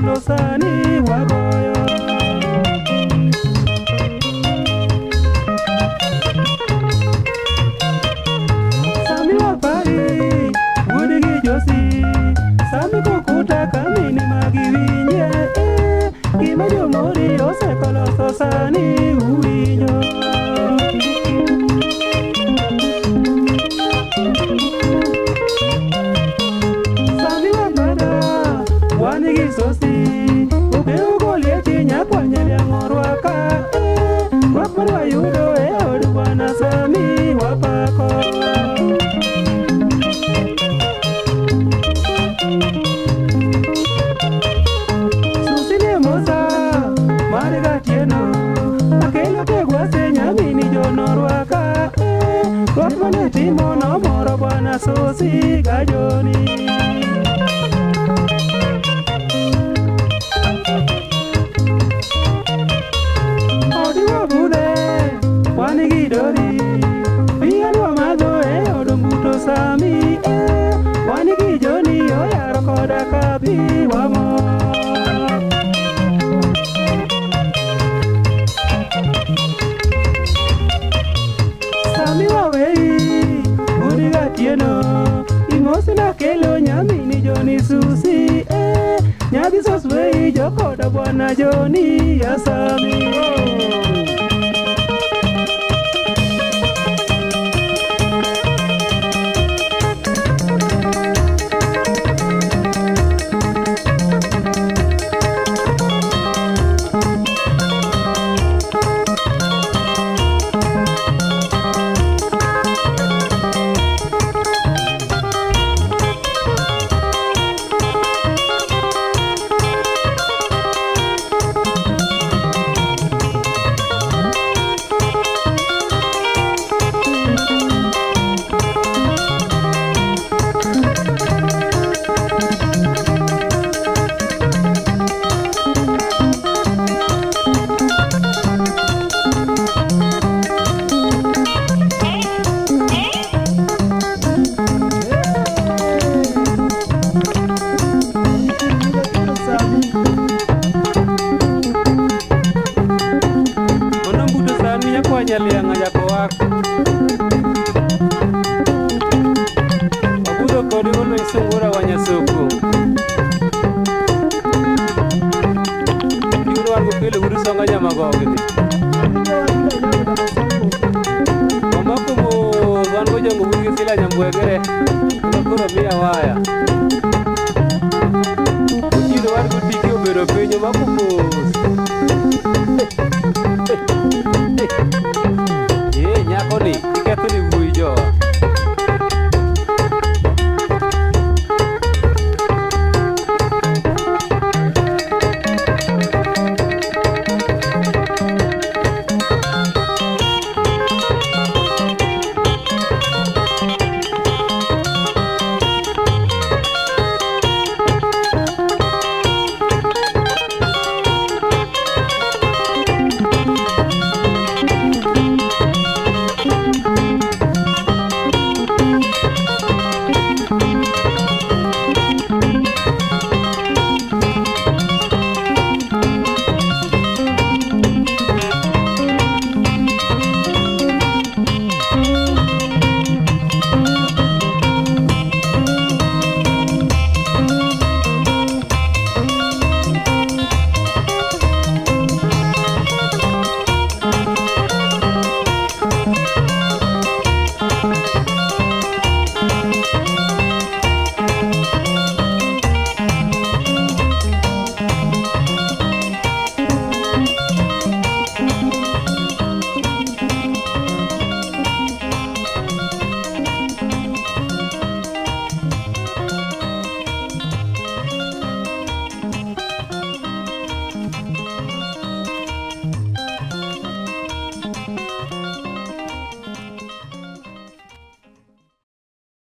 bulo sani wagoyo. Sami wapari, wudigi josi, sami kukuta kamini magivinye, gima jomori osekoloso sani uwinyo. Sami wabada, wanigi sosi, ubeu golie tinya kwa nyeli angorwaka, waparwa yudo odwana sami wapako. Susine mosa, mariga tieno, akelo tegwase nyamini jonorwaka, wakwane timo no moro bwana sosi gajoni. Odiwa bude, wanigi dori, biyanwa madho odonguto sami, wanigi joni oyaro koda kabi wamo. Sami wawei, udiga tieno, imosi na kelo nyamini joni susi, nyadhi soswei jokoda bwana joni ya sami. Liang aja koak, abudo kodi ulo isungura wanya suku. Yuru argo pile uru songa nyama gogini. Mama kumu wango jangu bugi sila nyambu egere, kuro mia waya.